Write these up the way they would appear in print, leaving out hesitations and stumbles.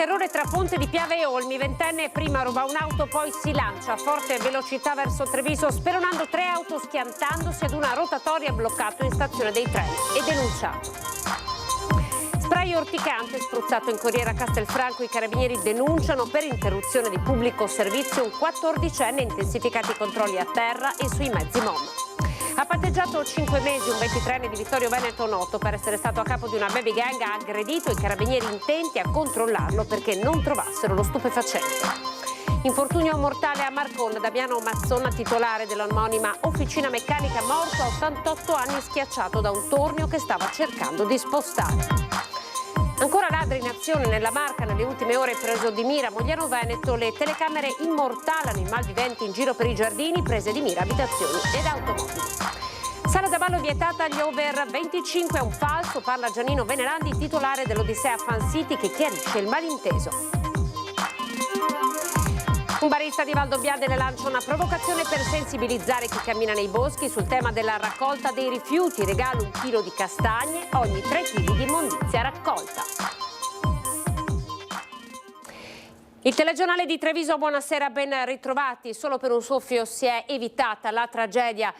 terrore tra Ponte di Piave e Olmi. Ventenne prima ruba un'auto, poi si lancia a forte velocità verso Treviso, speronando 3 auto schiantandosi ad una rotatoria bloccato in stazione dei treni e denunciato. Spray urticante spruzzato in corriera a Castelfranco. I carabinieri denunciano per interruzione di pubblico servizio un 14enne, intensificati i controlli a terra e sui mezzi MOM. Ha patteggiato 5 mesi un 23enne di Vittorio Veneto noto per essere stato a capo di una baby gang. Ha aggredito i carabinieri intenti a controllarlo perché non trovassero lo stupefacente. Infortunio mortale a Marcon. Damiano Mazzonna, titolare dell'omonima officina meccanica, morto a 88 anni schiacciato da un tornio che stava cercando di spostare. Ancora ladri in azione nella Marca. Nelle ultime ore preso di mira Mogliano Veneto. Le telecamere immortalano i malviventi in giro per i giardini, prese di mira abitazioni ed automobili. Sala da ballo vietata agli over 25 è un falso, parla Giannino Venerandi, titolare dell'Odissea Fan City, che chiarisce il malinteso. Un barista di Valdobbiadene lancia una provocazione per sensibilizzare chi cammina nei boschi sul tema della raccolta dei rifiuti. Regala 1 chilo di castagne ogni 3 kg di immondizia raccolta. Il telegiornale di Treviso, buonasera, ben ritrovati. Solo per un soffio si è evitata la tragedia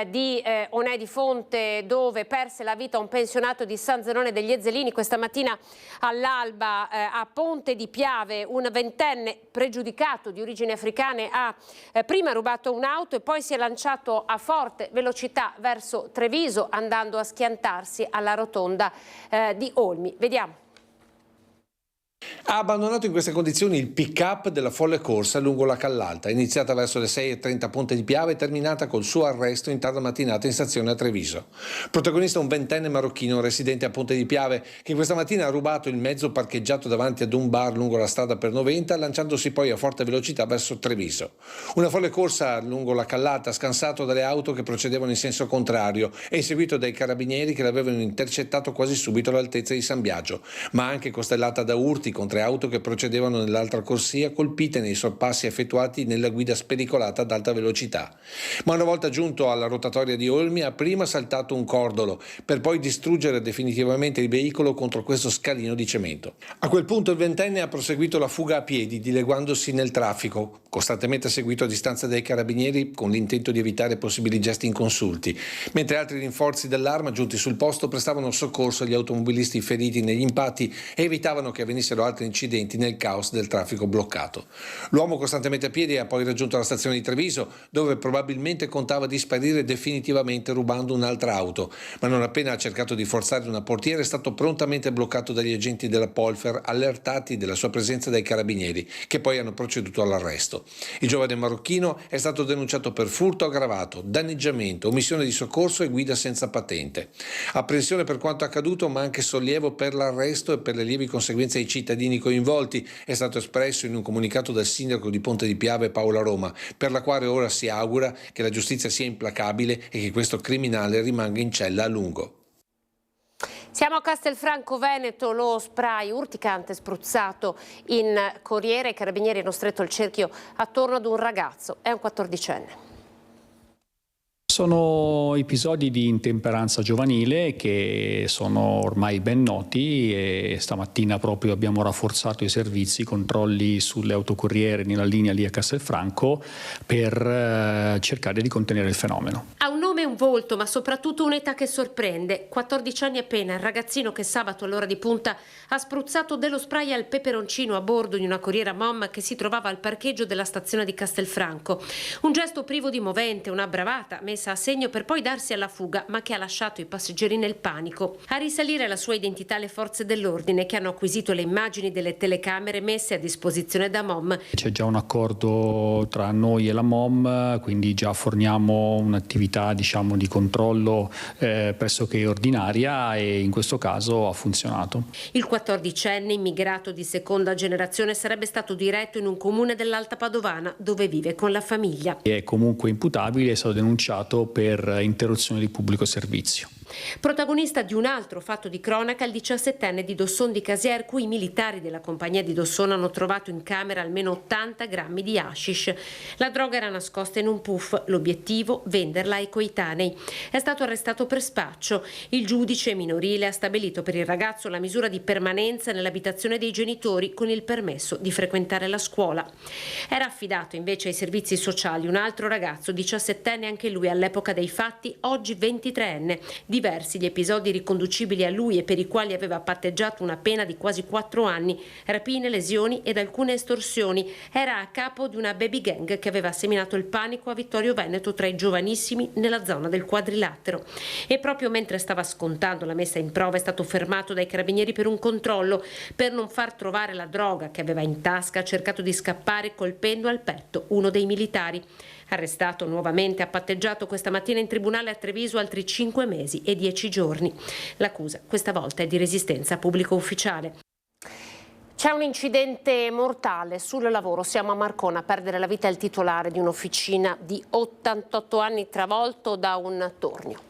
di Onè di Fonte, dove perse la vita un pensionato di San Zenone degli Ezzelini. Questa mattina all'alba a Ponte di Piave un ventenne pregiudicato di origini africane ha prima rubato un'auto e poi si è lanciato a forte velocità verso Treviso, andando a schiantarsi alla rotonda di Olmi. Vediamo. Ha abbandonato in queste condizioni il pick-up della folle corsa lungo la Callalta, iniziata verso le 6:30 a Ponte di Piave e terminata col suo arresto in tarda mattinata in stazione a Treviso. Protagonista un ventenne marocchino residente a Ponte di Piave che questa mattina ha rubato il mezzo parcheggiato davanti ad un bar lungo la strada per Noventa, lanciandosi poi a forte velocità verso Treviso. Una folle corsa lungo la Callalta, scansato dalle auto che procedevano in senso contrario e inseguito dai carabinieri che l'avevano intercettato quasi subito all'altezza di San Biagio, ma anche costellata da urti con 3 auto che procedevano nell'altra corsia, colpite nei sorpassi effettuati nella guida spericolata ad alta velocità. Ma una volta giunto alla rotatoria di Olmi ha prima saltato un cordolo per poi distruggere definitivamente il veicolo contro questo scalino di cemento. A quel punto il ventenne ha proseguito la fuga a piedi, dileguandosi nel traffico, costantemente seguito a distanza dai carabinieri con l'intento di evitare possibili gesti inconsulti, mentre altri rinforzi dell'Arma giunti sul posto prestavano soccorso agli automobilisti feriti negli impatti e evitavano che avvenissero altri incidenti nel caos del traffico bloccato. L'uomo, costantemente a piedi, ha poi raggiunto la stazione di Treviso, dove probabilmente contava di sparire definitivamente rubando un'altra auto, ma non appena ha cercato di forzare una portiera è stato prontamente bloccato dagli agenti della Polfer, allertati della sua presenza dai carabinieri, che poi hanno proceduto all'arresto. Il giovane marocchino è stato denunciato per furto aggravato, danneggiamento, omissione di soccorso e guida senza patente. Apprensione per quanto accaduto, ma anche sollievo per l'arresto e per le lievi conseguenze ai cittadini coinvolti è stato espresso in un comunicato del sindaco di Ponte di Piave Paola Roma, per la quale ora si augura che la giustizia sia implacabile e che questo criminale rimanga in cella a lungo. Siamo a Castelfranco Veneto, lo spray urticante spruzzato in corriere. I carabinieri hanno stretto il cerchio attorno ad un ragazzo, è un 14enne. Sono episodi di intemperanza giovanile che sono ormai ben noti e stamattina proprio abbiamo rafforzato i servizi, i controlli sulle autocorriere nella linea lì a Castelfranco per cercare di contenere il fenomeno. Ha un nome e un volto, ma soprattutto un'età che sorprende. 14 anni appena, il ragazzino che sabato all'ora di punta ha spruzzato dello spray al peperoncino a bordo di una corriera MOM che si trovava al parcheggio della stazione di Castelfranco. Un gesto privo di movente, una bravata messa a segno per poi darsi alla fuga, ma che ha lasciato i passeggeri nel panico. A risalire la sua identità le forze dell'ordine, che hanno acquisito le immagini delle telecamere messe a disposizione da MOM. C'è già un accordo tra noi e la MOM, quindi già forniamo un'attività di controllo pressoché ordinaria e in questo caso ha funzionato. Il 14enne immigrato di seconda generazione sarebbe stato diretto in un comune dell'Alta Padovana dove vive con la famiglia. È comunque imputabile, è stato denunciato per interruzione di pubblico servizio. Protagonista di un altro fatto di cronaca, il 17enne di Dosson di Casier, cui i militari della compagnia di Dosson hanno trovato in camera almeno 80 grammi di hashish. La droga era nascosta in un puff, l'obiettivo venderla ai coetanei. È stato arrestato per spaccio. Il giudice minorile ha stabilito per il ragazzo la misura di permanenza nell'abitazione dei genitori con il permesso di frequentare la scuola. Era affidato invece ai servizi sociali un altro ragazzo, 17enne anche lui all'epoca dei fatti, oggi 23enne. Diversi gli episodi riconducibili a lui e per i quali aveva patteggiato una pena di quasi 4 anni, rapine, lesioni ed alcune estorsioni. Era a capo di una baby gang che aveva seminato il panico a Vittorio Veneto tra i giovanissimi nella zona del Quadrilatero. E proprio mentre stava scontando la messa in prova è stato fermato dai carabinieri per un controllo. Per non far trovare la droga che aveva in tasca ha cercato di scappare colpendo al petto uno dei militari. Arrestato nuovamente, ha patteggiato questa mattina in tribunale a Treviso altri 5 mesi e 10 giorni. L'accusa questa volta è di resistenza pubblico ufficiale. C'è un incidente mortale sul lavoro, siamo a Marcona, a perdere la vita il titolare di un'officina di 88 anni travolto da un tornio.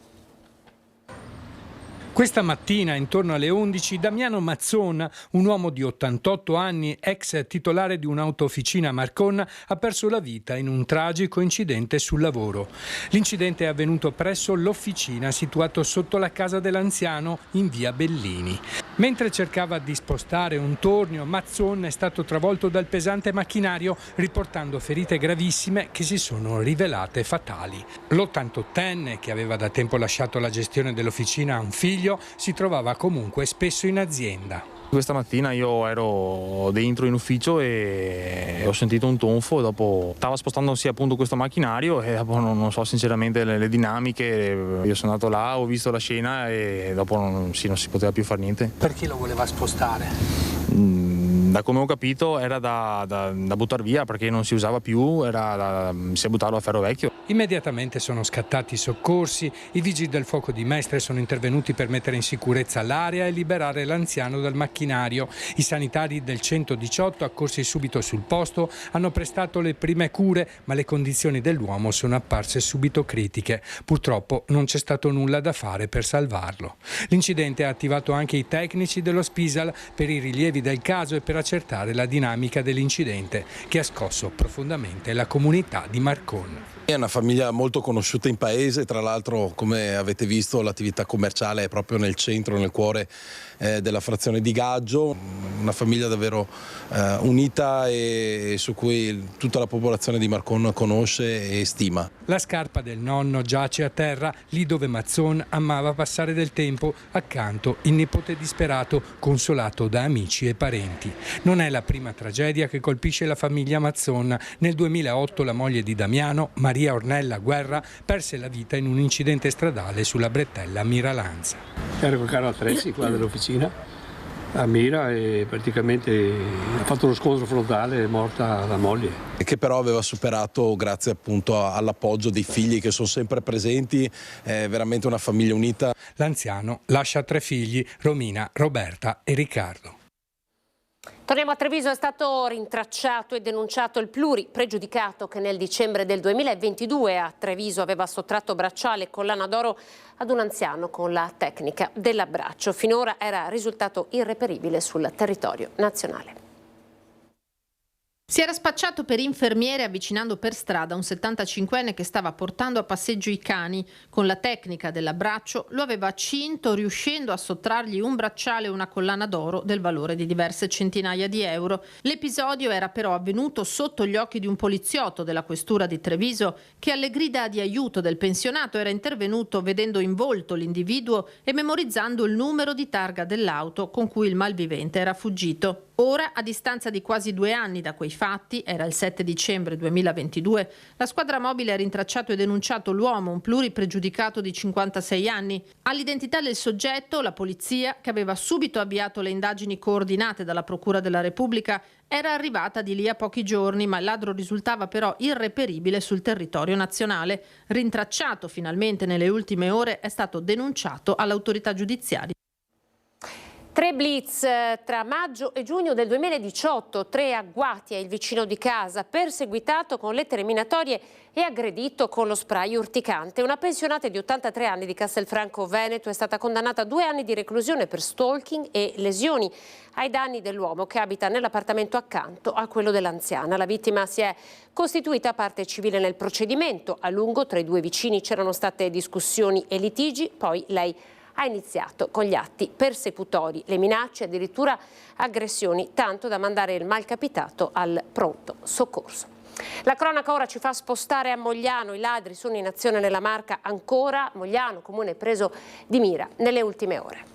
Questa mattina, intorno alle 11, Damiano Mazzon, un uomo di 88 anni, ex titolare di un'autofficina a Marcona, ha perso la vita in un tragico incidente sul lavoro. L'incidente è avvenuto presso l'officina situato sotto la casa dell'anziano in via Bellini. Mentre cercava di spostare un tornio, Mazzon è stato travolto dal pesante macchinario, riportando ferite gravissime che si sono rivelate fatali. L'88enne, che aveva da tempo lasciato la gestione dell'officina a un figlio, si trovava comunque spesso in azienda. Questa mattina io ero dentro in ufficio e ho sentito un tonfo, e dopo stava spostandosi appunto questo macchinario e dopo non so sinceramente le dinamiche. Io sono andato là, ho visto la scena e dopo non si poteva più fare niente. Perché lo voleva spostare? Da come ho capito era da buttare via perché non si usava più, si è buttato a ferro vecchio. Immediatamente sono scattati i soccorsi, i vigili del fuoco di Mestre sono intervenuti per mettere in sicurezza l'area e liberare l'anziano dal macchinario. I sanitari del 118, accorsi subito sul posto, hanno prestato le prime cure, ma le condizioni dell'uomo sono apparse subito critiche. Purtroppo non c'è stato nulla da fare per salvarlo. L'incidente ha attivato anche i tecnici dello Spisal per i rilievi del caso e per accertare la dinamica dell'incidente che ha scosso profondamente la comunità di Marcona. È una famiglia molto conosciuta in paese, tra l'altro come avete visto l'attività commerciale è proprio nel centro, nel cuore della frazione di Gaggio, una famiglia davvero unita e su cui tutta la popolazione di Marcona conosce e stima. La scarpa del nonno giace a terra lì dove Mazzon amava passare del tempo, accanto il nipote disperato consolato da amici e parenti. Non è la prima tragedia che colpisce la famiglia Mazzon. Nel 2008 la moglie di Damiano, Maria Ornella Guerra, perse la vita in un incidente stradale sulla bretella Miralanza. Era col carro attrezzi qua dell'officina a Mira e praticamente ha fatto uno scontro frontale, è morta la moglie. E che però aveva superato grazie appunto all'appoggio dei figli che sono sempre presenti, è veramente una famiglia unita. L'anziano lascia 3 figli, Romina, Roberta e Riccardo. Torniamo a Treviso, è stato rintracciato e denunciato il pluripregiudicato che nel dicembre del 2022 a Treviso aveva sottratto bracciale e collana d'oro ad un anziano con la tecnica dell'abbraccio. Finora era risultato irreperibile sul territorio nazionale. Si era spacciato per infermiere avvicinando per strada un 75enne che stava portando a passeggio i cani. Con la tecnica dell'abbraccio lo aveva cinto, riuscendo a sottrargli un bracciale e una collana d'oro del valore di diverse centinaia di euro. L'episodio era però avvenuto sotto gli occhi di un poliziotto della questura di Treviso che alle grida di aiuto del pensionato era intervenuto vedendo in volto l'individuo e memorizzando il numero di targa dell'auto con cui il malvivente era fuggito. Ora, a distanza di quasi 2 anni da quei fatti, era il 7 dicembre 2022, la squadra mobile ha rintracciato e denunciato l'uomo, un pluripregiudicato di 56 anni. All'identità del soggetto, la polizia, che aveva subito avviato le indagini coordinate dalla Procura della Repubblica, era arrivata di lì a pochi giorni, ma il ladro risultava però irreperibile sul territorio nazionale. Rintracciato finalmente nelle ultime ore, è stato denunciato all'autorità giudiziaria. 3 blitz tra maggio e giugno del 2018, 3 agguati al vicino di casa, perseguitato con lettere minatorie e aggredito con lo spray urticante. Una pensionata di 83 anni di Castelfranco Veneto è stata condannata a 2 anni di reclusione per stalking e lesioni ai danni dell'uomo che abita nell'appartamento accanto a quello dell'anziana. La vittima si è costituita parte civile nel procedimento. A lungo tra i due vicini c'erano state discussioni e litigi, poi lei ha iniziato con gli atti persecutori, le minacce, addirittura aggressioni, tanto da mandare il malcapitato al pronto soccorso. La cronaca ora ci fa spostare a Mogliano. I ladri sono in azione nella Marca ancora. Mogliano, comune preso di mira nelle ultime ore.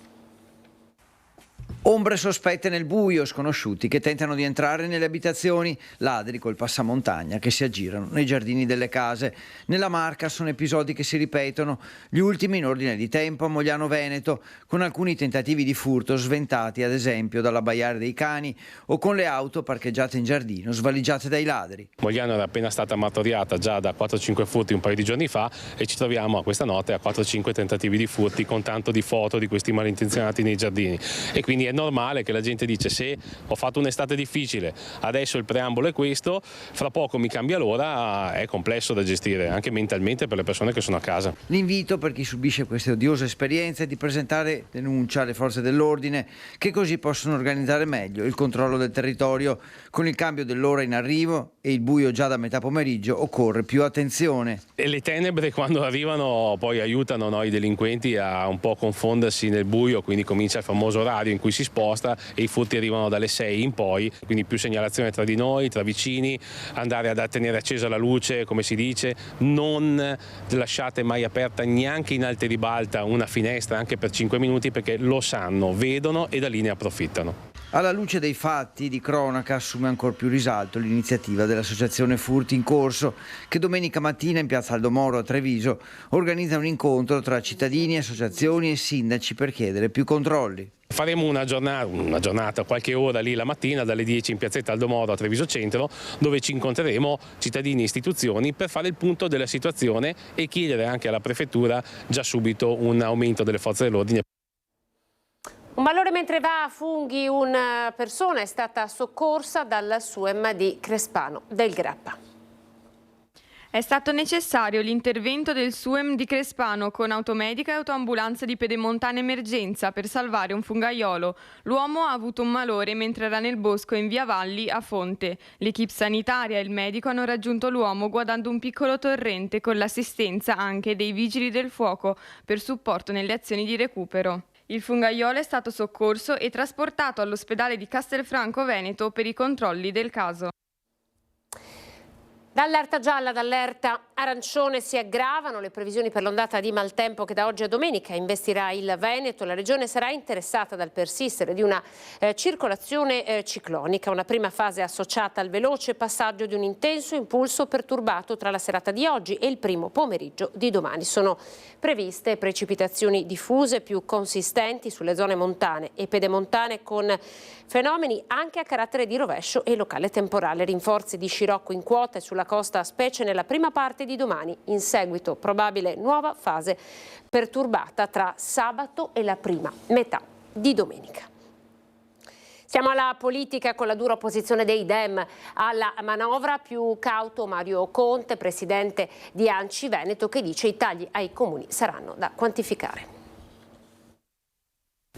Ombre sospette nel buio, sconosciuti che tentano di entrare nelle abitazioni, ladri col passamontagna che si aggirano nei giardini delle case. Nella Marca sono episodi che si ripetono, gli ultimi in ordine di tempo a Mogliano Veneto, con alcuni tentativi di furto sventati ad esempio dall'abbaiare dei cani o con le auto parcheggiate in giardino svaligiate dai ladri. Mogliano era appena stata martoriata già da 4-5 furti un paio di giorni fa e ci troviamo questa notte a 4-5 tentativi di furti con tanto di foto di questi malintenzionati nei giardini, e quindi è normale che la gente dice: se ho fatto un'estate difficile, adesso il preambolo è questo, fra poco mi cambia l'ora, è complesso da gestire anche mentalmente per le persone che sono a casa. L'invito per chi subisce queste odiose esperienze è di presentare denuncia alle forze dell'ordine, che così possono organizzare meglio il controllo del territorio. Con il cambio dell'ora in arrivo e il buio già da metà pomeriggio occorre più attenzione. E le tenebre quando arrivano poi aiutano i delinquenti a un po' confondersi nel buio, quindi comincia il famoso orario in cui si sposta e i furti arrivano dalle 6 in poi, quindi più segnalazione tra di noi, tra vicini, andare a tenere accesa la luce, come si dice, non lasciate mai aperta neanche in alta ribalta una finestra anche per 5 minuti, perché lo sanno, vedono e da lì ne approfittano. Alla luce dei fatti di cronaca assume ancor più risalto l'iniziativa dell'associazione Furti in Corso, che domenica mattina in piazza Aldo Moro a Treviso organizza un incontro tra cittadini, associazioni e sindaci per chiedere più controlli. Faremo una giornata, qualche ora lì la mattina dalle 10 in piazzetta Aldo Moro a Treviso Centro, dove ci incontreremo cittadini e istituzioni per fare il punto della situazione e chiedere anche alla prefettura già subito un aumento delle forze dell'ordine. Un malore mentre va a funghi, una persona è stata soccorsa dal SUEM di Crespano del Grappa. È stato necessario l'intervento del SUEM di Crespano con automedica e autoambulanza di Pedemontana Emergenza per salvare un fungaiolo. L'uomo ha avuto un malore mentre era nel bosco in via Valli a Fonte. L'equipe sanitaria e il medico hanno raggiunto l'uomo guardando un piccolo torrente con l'assistenza anche dei vigili del fuoco per supporto nelle azioni di recupero. Il fungaiolo è stato soccorso e trasportato all'ospedale di Castelfranco Veneto per i controlli del caso. Dall'allerta gialla all'allerta arancione si aggravano le previsioni per l'ondata di maltempo che da oggi a domenica investirà il Veneto. La regione sarà interessata dal persistere di una circolazione ciclonica, una prima fase associata al veloce passaggio di un intenso impulso perturbato tra la serata di oggi e il primo pomeriggio di domani. Sono previste precipitazioni diffuse più consistenti sulle zone montane e pedemontane, con fenomeni anche a carattere di rovescio e locale temporale. Rinforzi di scirocco in quota e sulla costa, specie nella prima parte di domani. In seguito probabile nuova fase perturbata tra sabato e la prima metà di domenica. Siamo alla politica con la dura opposizione dei Dem alla manovra. Più cauto Mario Conte, presidente di ANCI Veneto, che dice i tagli ai comuni saranno da quantificare.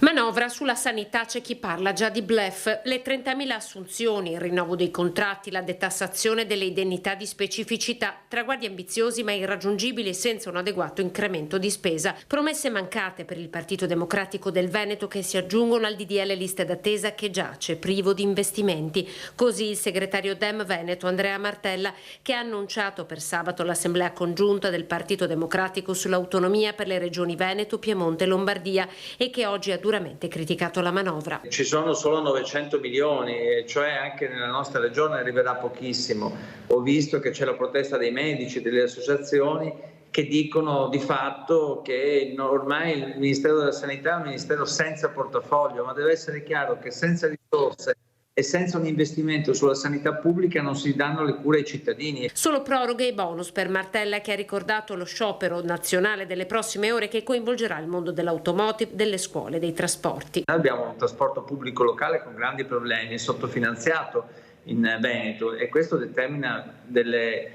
Manovra sulla sanità, c'è chi parla già di bluff. Le 30.000 assunzioni, il rinnovo dei contratti, la detassazione delle indennità di specificità, traguardi ambiziosi ma irraggiungibili senza un adeguato incremento di spesa. Promesse mancate per il Partito Democratico del Veneto, che si aggiungono al DDL liste d'attesa che giace privo di investimenti. Così il segretario Dem Veneto Andrea Martella, che ha annunciato per sabato l'assemblea congiunta del Partito Democratico sull'autonomia per le regioni Veneto, Piemonte e Lombardia, e che oggi ha duramente criticato la manovra. Ci sono solo 900 milioni, cioè anche nella nostra regione arriverà pochissimo. Ho visto che c'è la protesta dei medici, delle associazioni, che dicono di fatto che ormai il Ministero della Sanità è un ministero senza portafoglio, ma deve essere chiaro che senza risorse e senza un investimento sulla sanità pubblica non si danno le cure ai cittadini. Solo proroghe e bonus per Martella, che ha ricordato lo sciopero nazionale delle prossime ore che coinvolgerà il mondo dell'automotive, delle scuole, dei trasporti. Noi abbiamo un trasporto pubblico locale con grandi problemi, è sottofinanziato in Veneto e questo determina delle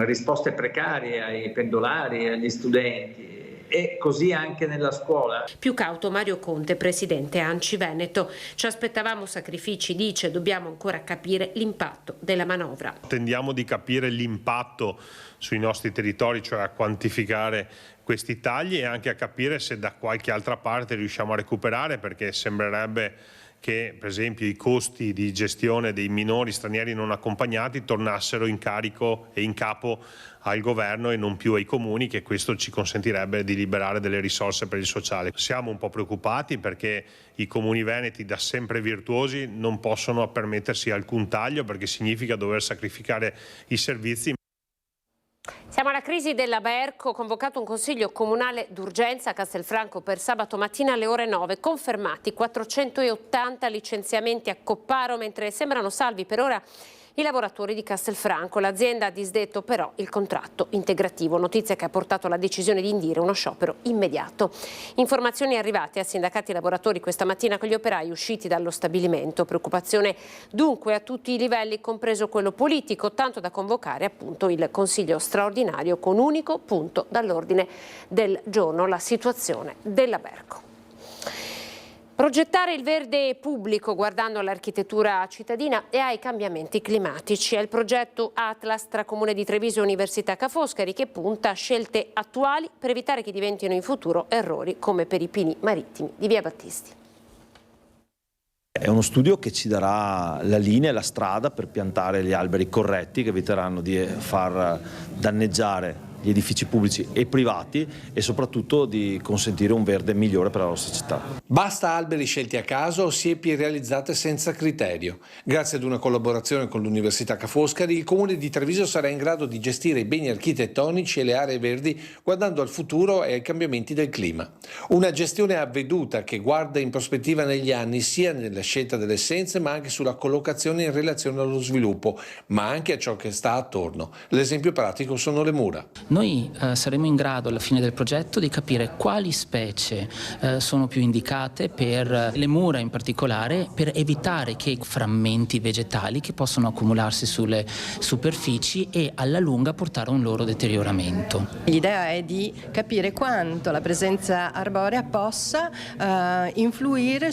risposte precarie ai pendolari, agli studenti. E così anche nella scuola. Più cauto Mario Conte, presidente ANCI Veneto. Ci aspettavamo sacrifici, dice, dobbiamo ancora capire l'impatto della manovra. Tendiamo di capire l'impatto sui nostri territori, cioè a quantificare questi tagli e anche a capire se da qualche altra parte riusciamo a recuperare, perché sembrerebbe che per esempio i costi di gestione dei minori stranieri non accompagnati tornassero in carico e in capo al governo e non più ai comuni, che questo ci consentirebbe di liberare delle risorse per il sociale. Siamo un po' preoccupati perché i comuni veneti, da sempre virtuosi, non possono permettersi alcun taglio, perché significa dover sacrificare i servizi. Siamo alla crisi della Berco, convocato un consiglio comunale d'urgenza a Castelfranco per sabato mattina alle ore 9, confermati 480 licenziamenti a Copparo, mentre sembrano salvi per ora i lavoratori di Castelfranco. L'azienda ha disdetto però il contratto integrativo, notizia che ha portato alla decisione di indire uno sciopero immediato. Informazioni arrivate a sindacati e lavoratori questa mattina con gli operai usciti dallo stabilimento. Preoccupazione dunque a tutti i livelli, compreso quello politico, tanto da convocare appunto il Consiglio straordinario con unico punto dall'ordine del giorno: la situazione della Berco. Progettare il verde pubblico guardando all'architettura cittadina e ai cambiamenti climatici è il progetto Atlas tra Comune di Treviso e Università Ca' Foscari, che punta a scelte attuali per evitare che diventino in futuro errori come per i pini marittimi di Via Battisti. È uno studio che ci darà la linea e la strada per piantare gli alberi corretti che eviteranno di far danneggiare gli edifici pubblici e privati e soprattutto di consentire un verde migliore per la nostra città. Basta alberi scelti a caso o siepi realizzate senza criterio. Grazie ad una collaborazione con l'Università Ca' Foscari, il Comune di Treviso sarà in grado di gestire i beni architettonici e le aree verdi guardando al futuro e ai cambiamenti del clima. Una gestione avveduta che guarda in prospettiva negli anni sia nella scelta delle essenze ma anche sulla collocazione in relazione allo sviluppo, ma anche a ciò che sta attorno. L'esempio pratico sono le mura. Noi saremo in grado alla fine del progetto di capire quali specie sono più indicate per le mura in particolare, per evitare che frammenti vegetali che possono accumularsi sulle superfici e alla lunga portare a un loro deterioramento. L'idea è di capire quanto la presenza arborea possa influire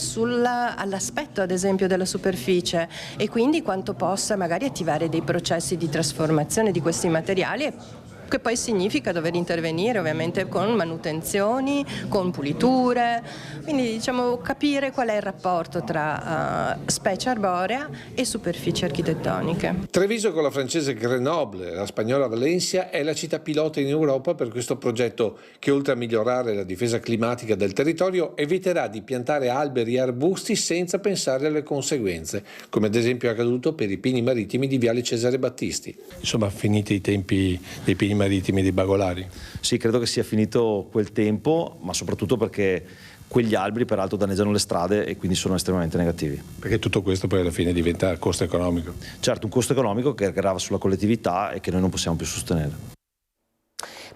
all'aspetto ad esempio della superficie e quindi quanto possa magari attivare dei processi di trasformazione di questi materiali, che poi significa dover intervenire ovviamente con manutenzioni, con puliture, quindi diciamo capire qual è il rapporto tra specie arborea e superfici architettoniche. Treviso, con la francese Grenoble e la spagnola Valencia, è la città pilota in Europa per questo progetto che, oltre a migliorare la difesa climatica del territorio, eviterà di piantare alberi e arbusti senza pensare alle conseguenze, come ad esempio è accaduto per i pini marittimi di Viale Cesare Battisti. Insomma, finiti i tempi dei pini marittimi dei bagolari? Sì, credo che sia finito quel tempo, ma soprattutto perché quegli alberi peraltro danneggiano le strade e quindi sono estremamente negativi. Perché tutto questo poi alla fine diventa costo economico. Certo, un costo economico che grava sulla collettività e che noi non possiamo più sostenere.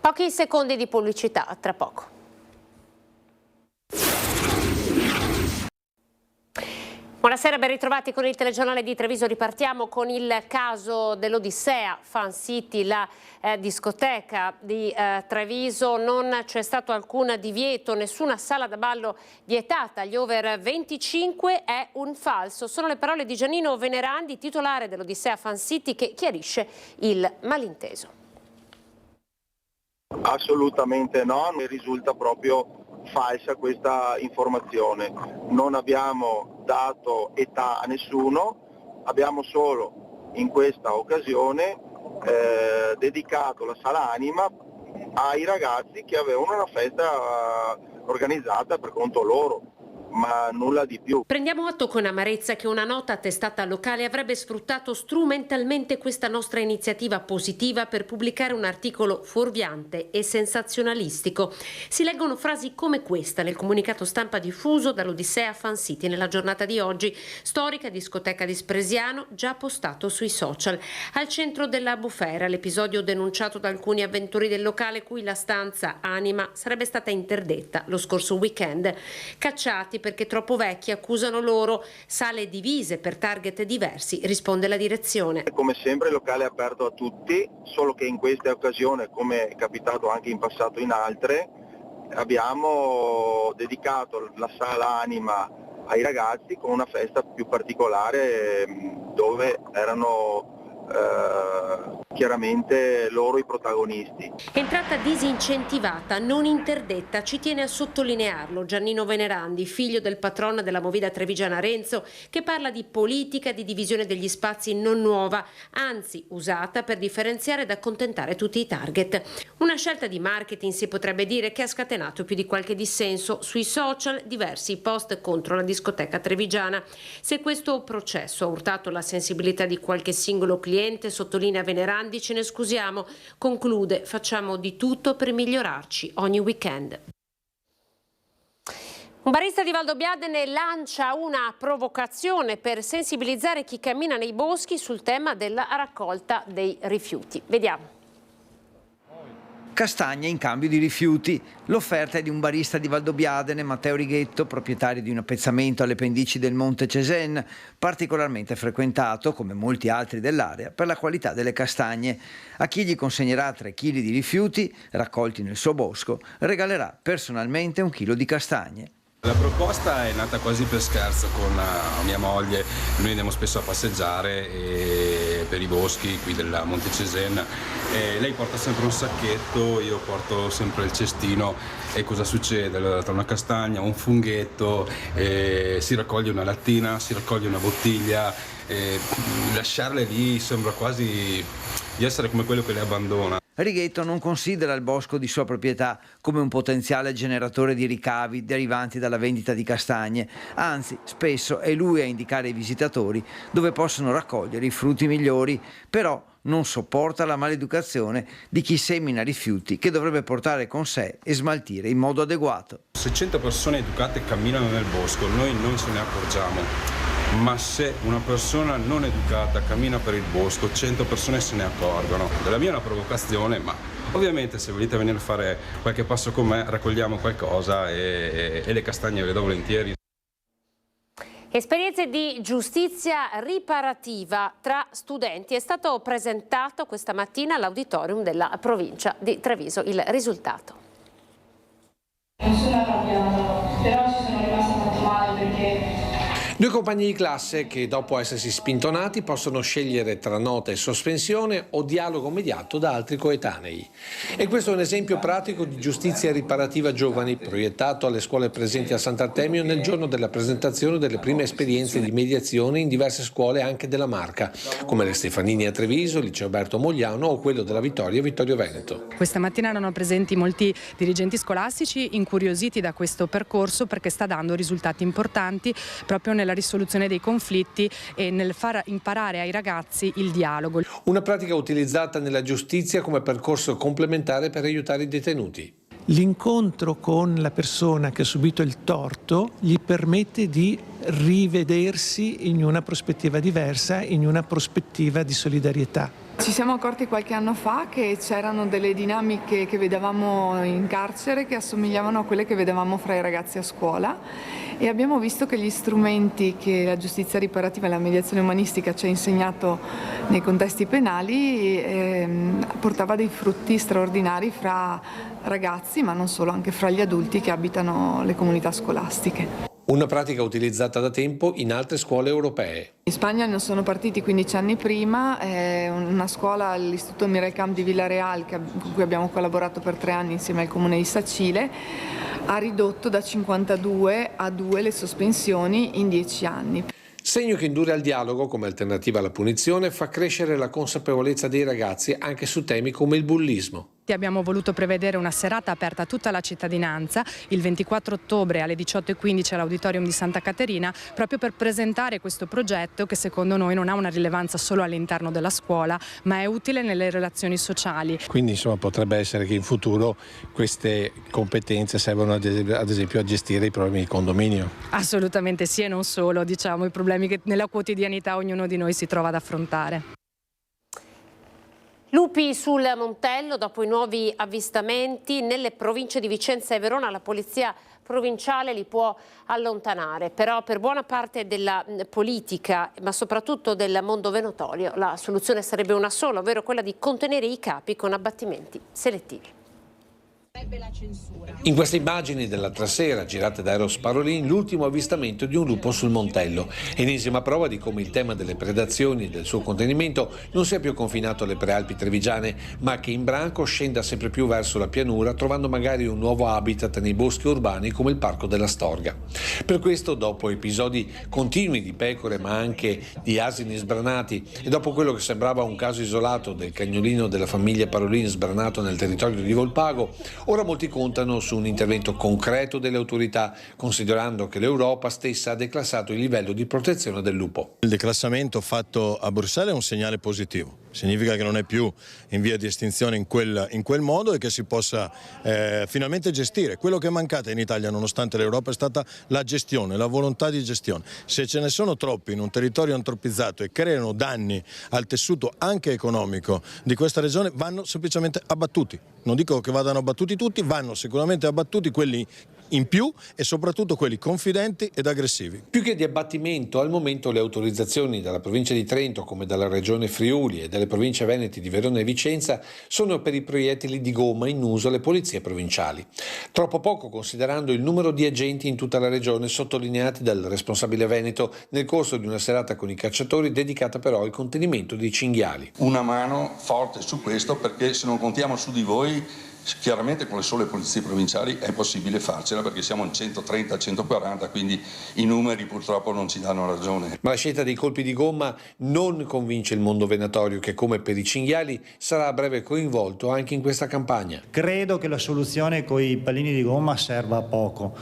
Pochi secondi di pubblicità, tra poco. Buonasera, ben ritrovati con il telegiornale di Treviso. Ripartiamo con il caso dell'Odissea Fan City, la discoteca di Treviso. Non c'è stato alcun divieto, nessuna sala da ballo vietata agli over 25 è un falso. Sono le parole di Giannino Venerandi, titolare dell'Odissea Fan City, che chiarisce il malinteso. Assolutamente no, mi risulta proprio falsa questa informazione. Non abbiamo dato età a nessuno, abbiamo solo in questa occasione dedicato la sala Anima ai ragazzi che avevano una festa organizzata per conto loro, ma nulla di più. Prendiamo atto con amarezza che una nota testata locale avrebbe sfruttato strumentalmente questa nostra iniziativa positiva per pubblicare un articolo fuorviante e sensazionalistico. Si leggono frasi come questa nel comunicato stampa diffuso dall'Odissea Fan City nella giornata di oggi. Storica discoteca di Spresiano, già postato sui social. Al centro della bufera l'episodio denunciato da alcuni avventori del locale cui la stanza Anima sarebbe stata interdetta lo scorso weekend. Cacciati perché troppo vecchi, accusano loro, sale divise per target diversi, risponde la direzione. Come sempre il locale è aperto a tutti, solo che in questa occasione, come è capitato anche in passato in altre, abbiamo dedicato la sala Anima ai ragazzi con una festa più particolare dove erano chiaramente loro i protagonisti. Entrata disincentivata, non interdetta, ci tiene a sottolinearlo Giannino Venerandi, figlio del patrono della Movida Trevigiana Renzo, che parla di politica di divisione degli spazi non nuova, anzi usata per differenziare ed accontentare tutti i target. Una scelta di marketing, si potrebbe dire, che ha scatenato più di qualche dissenso sui social, diversi post contro la discoteca trevigiana. Se questo processo ha urtato la sensibilità di qualche singolo cliente, sottolinea Venerandi, ce ne scusiamo. Conclude: facciamo di tutto per migliorarci ogni weekend. Un barista di Valdobbiadene lancia una provocazione per sensibilizzare chi cammina nei boschi sul tema della raccolta dei rifiuti. Vediamo. Castagne in cambio di rifiuti. L'offerta è di un barista di Valdobbiadene, Matteo Righetto, proprietario di un appezzamento alle pendici del Monte Cesen, particolarmente frequentato, come molti altri dell'area, per la qualità delle castagne. A chi gli consegnerà 3 kg di rifiuti, raccolti nel suo bosco, regalerà personalmente 1 chilo di castagne. La proposta è nata quasi per scherzo con mia moglie. Noi andiamo spesso a passeggiare per i boschi qui del Monte Cesen. Lei porta sempre un sacchetto, io porto sempre il cestino. E cosa succede? Tra una castagna, un funghetto, si raccoglie una lattina, si raccoglie una bottiglia. Lasciarle lì sembra quasi di essere come quello che le abbandona. Righetto non considera il bosco di sua proprietà come un potenziale generatore di ricavi derivanti dalla vendita di castagne, anzi spesso è lui a indicare ai visitatori dove possono raccogliere i frutti migliori, però non sopporta la maleducazione di chi semina rifiuti che dovrebbe portare con sé e smaltire in modo adeguato. Se 100 persone educate camminano nel bosco, noi non ce ne accorgiamo. Ma se una persona non educata cammina per il bosco, 100 persone se ne accorgono. La mia è una provocazione, ma ovviamente se volete venire a fare qualche passo con me, raccogliamo qualcosa e le castagne le do volentieri. Esperienze di giustizia riparativa tra studenti. È stato presentato questa mattina all'auditorium della provincia di Treviso il risultato. Non sono arrabbiata, però ci sono rimasta molto male perché 2 compagni di classe che dopo essersi spintonati possono scegliere tra nota e sospensione o dialogo mediato da altri coetanei. E questo è un esempio pratico di giustizia riparativa giovani proiettato alle scuole presenti a Sant'Artemio nel giorno della presentazione delle prime esperienze di mediazione in diverse scuole anche della Marca, come le Stefanini a Treviso, Liceo Berto Mogliano o quello della Vittoria Vittorio Veneto. Questa mattina erano presenti molti dirigenti scolastici incuriositi da questo percorso perché sta dando risultati importanti proprio nella risoluzione dei conflitti e nel far imparare ai ragazzi il dialogo. Una pratica utilizzata nella giustizia come percorso complementare per aiutare i detenuti. L'incontro con la persona che ha subito il torto gli permette di rivedersi in una prospettiva diversa, in una prospettiva di solidarietà. Ci siamo accorti qualche anno fa che c'erano delle dinamiche che vedevamo in carcere che assomigliavano a quelle che vedevamo fra i ragazzi a scuola e abbiamo visto che gli strumenti che la giustizia riparativa e la mediazione umanistica ci ha insegnato nei contesti penali portava dei frutti straordinari fra ragazzi, ma non solo, anche fra gli adulti che abitano le comunità scolastiche. Una pratica utilizzata da tempo in altre scuole europee. In Spagna ne sono partiti 15 anni prima, una scuola, l'Istituto Miralcamp di Villareal, con cui abbiamo collaborato per 3 anni insieme al Comune di Sacile, ha ridotto da 52 a 2 le sospensioni in 10 anni. Segno che indurre al dialogo come alternativa alla punizione fa crescere la consapevolezza dei ragazzi anche su temi come il bullismo. Infatti abbiamo voluto prevedere una serata aperta a tutta la cittadinanza il 24 ottobre alle 18:15 all'Auditorium di Santa Caterina, proprio per presentare questo progetto che secondo noi non ha una rilevanza solo all'interno della scuola, ma è utile nelle relazioni sociali. Quindi insomma potrebbe essere che in futuro queste competenze servono ad esempio a gestire i problemi di condominio. Assolutamente sì, e non solo, diciamo, i problemi che nella quotidianità ognuno di noi si trova ad affrontare. Lupi sul Montello dopo i nuovi avvistamenti. Nelle province di Vicenza e Verona la polizia provinciale li può allontanare, però per buona parte della politica, ma soprattutto del mondo venatorio, la soluzione sarebbe una sola, ovvero quella di contenere i capi con abbattimenti selettivi. In queste immagini dell'altra sera, girate da Eros Parolin, l'ultimo avvistamento di un lupo sul Montello, ennesima prova di come il tema delle predazioni e del suo contenimento non sia più confinato alle prealpi trevigiane, ma che in branco scenda sempre più verso la pianura, trovando magari un nuovo habitat nei boschi urbani come il Parco della Storga. Per questo, dopo episodi continui di pecore ma anche di asini sbranati e dopo quello che sembrava un caso isolato del cagnolino della famiglia Parolin sbranato nel territorio di Volpago, ora molti contano su un intervento concreto delle autorità, considerando che l'Europa stessa ha declassato il livello di protezione del lupo. Il declassamento fatto a Bruxelles è un segnale positivo. Significa che non è più in via di estinzione in quel modo e che si possa finalmente gestire. Quello che è mancato in Italia, nonostante l'Europa, è stata la gestione, la volontà di gestione. Se ce ne sono troppi in un territorio antropizzato e creano danni al tessuto anche economico di questa regione, vanno semplicemente abbattuti. Non dico che vadano abbattuti tutti, vanno sicuramente abbattuti quelli in più e soprattutto quelli confidenti ed aggressivi. Più che di abbattimento, al momento le autorizzazioni dalla provincia di Trento come dalla regione Friuli e dalle province veneti di Verona e Vicenza sono per i proiettili di gomma in uso alle polizie provinciali. Troppo poco considerando il numero di agenti in tutta la regione sottolineati dal responsabile veneto nel corso di una serata con i cacciatori dedicata però al contenimento dei cinghiali. Una mano forte su questo, perché se non contiamo su di voi, chiaramente con le sole polizie provinciali è possibile farcela, perché siamo in 130-140, quindi i numeri purtroppo non ci danno ragione. Ma la scelta dei colpi di gomma non convince il mondo venatorio che, come per i cinghiali, sarà a breve coinvolto anche in questa campagna. Credo che la soluzione con i pallini di gomma serva a poco.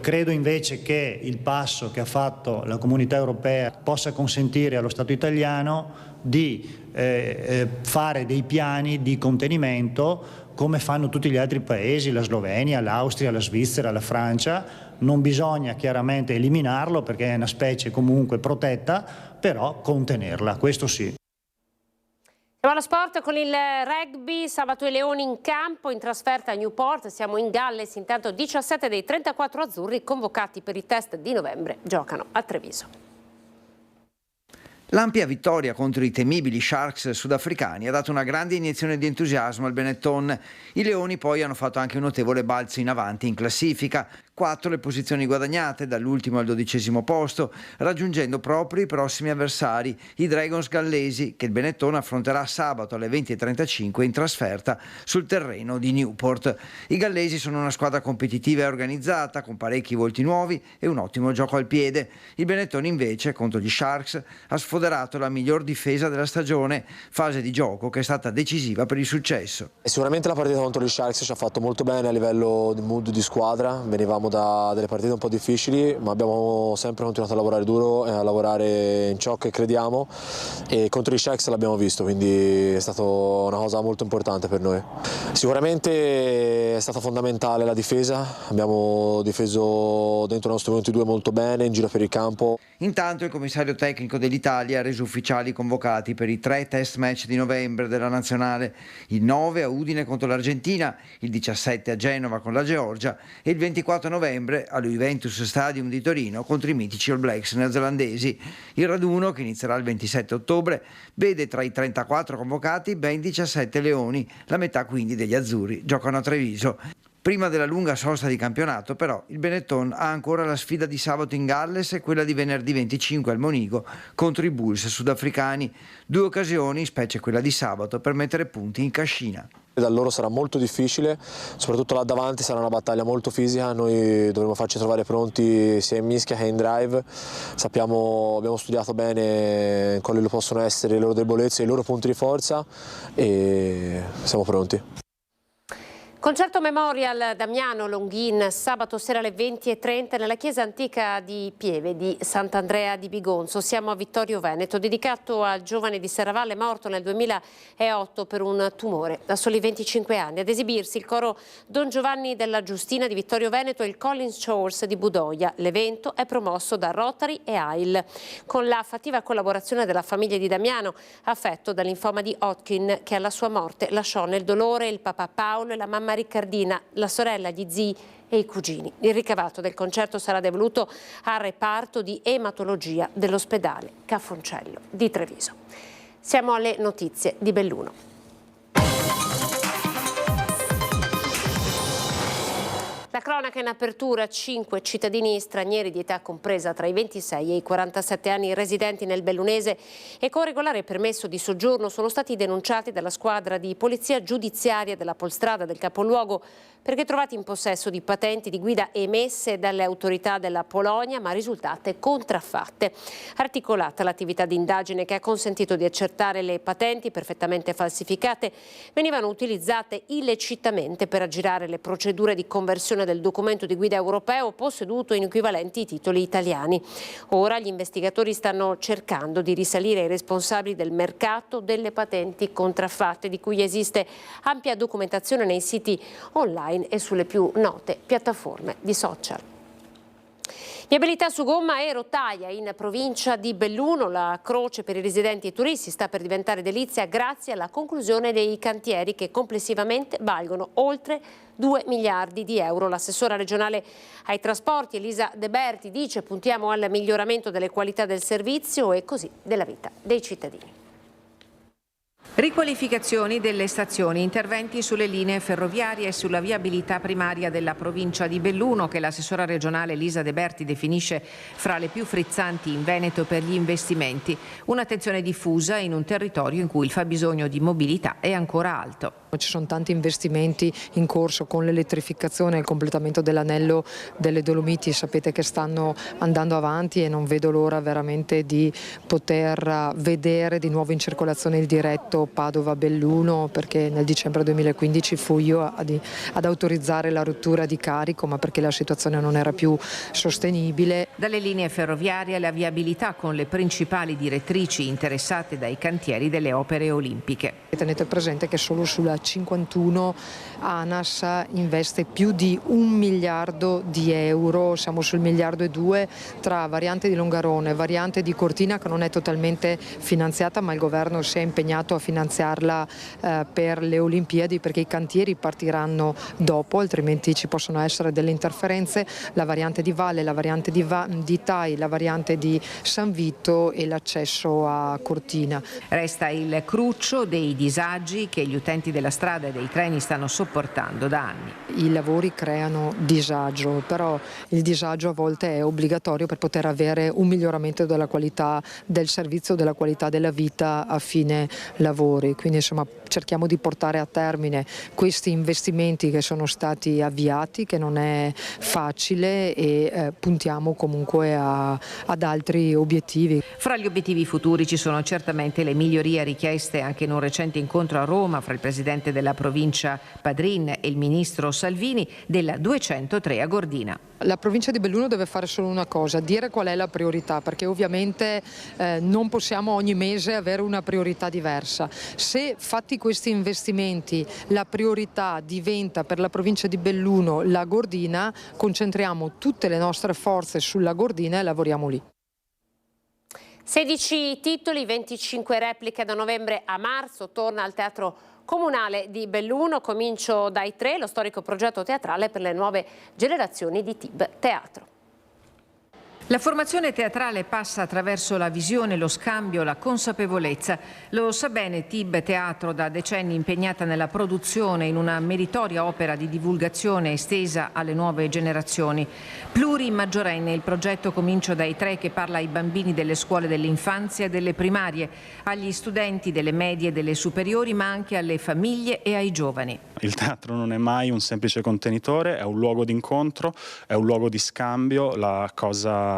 Credo invece che il passo che ha fatto la Comunità Europea possa consentire allo Stato italiano di fare dei piani di contenimento come fanno tutti gli altri paesi, la Slovenia, l'Austria, la Svizzera, la Francia. Non bisogna chiaramente eliminarlo perché è una specie comunque protetta, però contenerla, questo sì. Siamo allo sport con il rugby, sabato i Leoni in campo, in trasferta a Newport, siamo in Galles, intanto 17 dei 34 azzurri convocati per i test di novembre giocano a Treviso. L'ampia vittoria contro i temibili Sharks sudafricani ha dato una grande iniezione di entusiasmo al Benetton. I Leoni poi hanno fatto anche un notevole balzo in avanti in classifica. 4 le posizioni guadagnate dall'ultimo al 12° posto, raggiungendo proprio i prossimi avversari, i Dragons gallesi, che il Benetton affronterà sabato alle 20:35 in trasferta sul terreno di Newport. I gallesi sono una squadra competitiva e organizzata, con parecchi volti nuovi e un ottimo gioco al piede. Il Benetton invece, contro gli Sharks, ha sfoderato la miglior difesa della stagione, fase di gioco che è stata decisiva per il successo. Sicuramente la partita contro gli Sharks ci ha fatto molto bene a livello di mood di squadra, venivamo da delle partite un po' difficili, ma abbiamo sempre continuato a lavorare duro e a lavorare in ciò che crediamo, e contro gli Sharks l'abbiamo visto, quindi è stata una cosa molto importante per noi. Sicuramente è stata fondamentale la difesa, abbiamo difeso dentro il nostro 22 molto bene, in giro per il campo. Intanto il commissario tecnico dell'Italia ha reso ufficiali i convocati per i 3 test match di novembre della nazionale, il 9 a Udine contro l'Argentina, il 17 a Genova con la Georgia e il 24 novembre allo Juventus Stadium di Torino contro i mitici All Blacks neozelandesi. Il raduno, che inizierà il 27 ottobre, vede tra i 34 convocati ben 17 leoni, la metà quindi degli azzurri giocano a Treviso. Prima della lunga sosta di campionato, però, il Benetton ha ancora la sfida di sabato in Galles e quella di venerdì 25 al Monigo contro i Bulls sudafricani. 2 occasioni, specie quella di sabato, per mettere punti in cascina. Da loro sarà molto difficile, soprattutto là davanti sarà una battaglia molto fisica, noi dovremo farci trovare pronti sia in mischia che in drive. Abbiamo studiato bene quali possono essere le loro debolezze e i loro punti di forza e siamo pronti. Concerto Memorial Damiano Longhin sabato sera alle 20:30 nella chiesa antica di Pieve di Sant'Andrea di Bigonzo. Siamo a Vittorio Veneto, dedicato al giovane di Serravalle morto nel 2008 per un tumore da soli 25 anni. Ad esibirsi il coro Don Giovanni della Giustina di Vittorio Veneto e il Collins Shores di Budoia. L'evento è promosso da Rotary e AIL con la fattiva collaborazione della famiglia di Damiano, affetto da linfoma di Hodgkin, che alla sua morte lasciò nel dolore il papà Paolo e la mamma Riccardina, la sorella, gli zii e i cugini. Il ricavato del concerto sarà devoluto al reparto di ematologia dell'ospedale Cafoncello di Treviso. Siamo alle notizie di Belluno. La cronaca in apertura: 5 cittadini stranieri di età compresa tra i 26 e i 47 anni residenti nel bellunese e con regolare permesso di soggiorno sono stati denunciati dalla squadra di polizia giudiziaria della Polstrada del capoluogo perché trovati in possesso di patenti di guida emesse dalle autorità della Polonia ma risultate contraffatte. Articolata l'attività di indagine che ha consentito di accertare le patenti perfettamente falsificate venivano utilizzate illecitamente per aggirare le procedure di conversione del documento di guida europeo posseduto in equivalenti titoli italiani. Ora gli investigatori stanno cercando di risalire ai responsabili del mercato delle patenti contraffatte, di cui esiste ampia documentazione nei siti online e sulle più note piattaforme di social. Viabilità su gomma e rotaia in provincia di Belluno. La croce per i residenti e turisti sta per diventare delizia grazie alla conclusione dei cantieri che complessivamente valgono oltre 2 miliardi di euro. L'assessora regionale ai trasporti Elisa De Berti dice: puntiamo al miglioramento delle qualità del servizio e così della vita dei cittadini. Riqualificazioni delle stazioni, interventi sulle linee ferroviarie e sulla viabilità primaria della provincia di Belluno, che l'assessora regionale Elisa De Berti definisce fra le più frizzanti in Veneto per gli investimenti. Un'attenzione diffusa in un territorio in cui il fabbisogno di mobilità è ancora alto. Ci sono tanti investimenti in corso con l'elettrificazione e il completamento dell'anello delle Dolomiti. Sapete che stanno andando avanti e non vedo l'ora veramente di poter vedere di nuovo in circolazione il diretto Padova-Belluno, perché nel dicembre 2015 fui io ad autorizzare la rottura di carico, ma perché la situazione non era più sostenibile. Dalle linee ferroviarie alla viabilità con le principali direttrici interessate dai cantieri delle opere olimpiche. Tenete presente che solo sulla 51 ANAS investe più di 1 miliardo di euro, siamo sul 1,2 miliardi tra variante di Longarone, variante di Cortina che non è totalmente finanziata, ma il governo si è impegnato a finanziarla per le Olimpiadi, perché i cantieri partiranno dopo, altrimenti ci possono essere delle interferenze. La variante di Valle, la variante di Tai, la variante di San Vito e l'accesso a Cortina. Resta il cruccio dei disagi che gli utenti della strada e dei treni stanno sopportando da anni. I lavori creano disagio, però il disagio a volte è obbligatorio per poter avere un miglioramento della qualità del servizio, della qualità della vita a fine lavori. Quindi insomma cerchiamo di portare a termine questi investimenti che sono stati avviati, che non è facile, e puntiamo comunque ad altri obiettivi. Fra gli obiettivi futuri ci sono certamente le migliorie richieste anche in un recente incontro a Roma fra il presidente della provincia Padrin e il ministro Salvini della 203 a Gordina. La provincia di Belluno deve fare solo una cosa: dire qual è la priorità, perché ovviamente non possiamo ogni mese avere una priorità diversa. Se fatti questi investimenti la priorità diventa per la provincia di Belluno la Gordina, concentriamo tutte le nostre forze sulla Gordina e lavoriamo lì. 16 titoli, 25 repliche da novembre a marzo, torna al Teatro Comunale di Belluno. Comincio dai 3, lo storico progetto teatrale per le nuove generazioni di TIB Teatro. La formazione teatrale passa attraverso la visione, lo scambio, la consapevolezza. Lo sa bene TIB Teatro, da decenni impegnata nella produzione in una meritoria opera di divulgazione estesa alle nuove generazioni. Plurimaggiorenne, il progetto Comincio dai 3, che parla ai bambini delle scuole dell'infanzia e delle primarie, agli studenti delle medie e delle superiori, ma anche alle famiglie e ai giovani. Il teatro non è mai un semplice contenitore, è un luogo di incontro, è un luogo di scambio. La cosa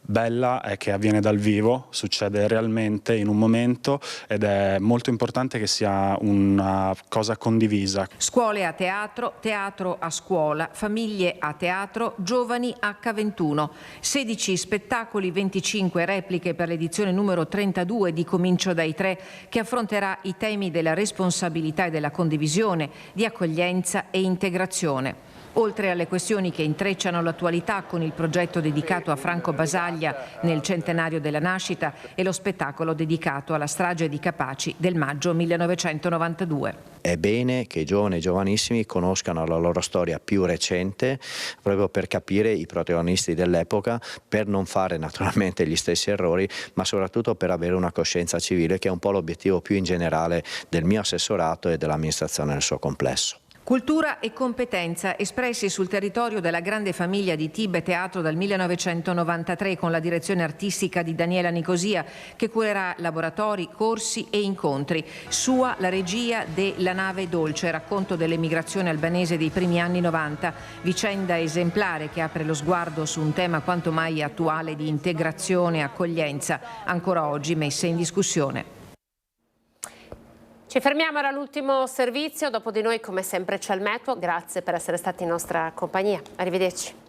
bella è che avviene dal vivo, succede realmente in un momento ed è molto importante che sia una cosa condivisa. Scuole a teatro, teatro a scuola, famiglie a teatro, giovani H21. 16 spettacoli, 25 repliche per l'edizione numero 32 di Comincio dai 3, che affronterà i temi della responsabilità e della condivisione, di accoglienza e integrazione. Oltre alle questioni che intrecciano l'attualità con il progetto dedicato a Franco Basaglia nel centenario della nascita e lo spettacolo dedicato alla strage di Capaci del maggio 1992. È bene che i giovani e i giovanissimi conoscano la loro storia più recente, proprio per capire i protagonisti dell'epoca, per non fare naturalmente gli stessi errori, ma soprattutto per avere una coscienza civile, che è un po' l'obiettivo più in generale del mio assessorato e dell'amministrazione nel suo complesso. Cultura e competenza espressi sul territorio della grande famiglia di TIB Teatro dal 1993, con la direzione artistica di Daniela Nicosia, che curerà laboratori, corsi e incontri. Sua la regia de La nave dolce, racconto dell'emigrazione albanese dei primi anni 90, vicenda esemplare che apre lo sguardo su un tema quanto mai attuale di integrazione e accoglienza, ancora oggi messe in discussione. Ci fermiamo, era l'ultimo servizio, dopo di noi come sempre c'è il Meteo, grazie per essere stati in nostra compagnia, arrivederci.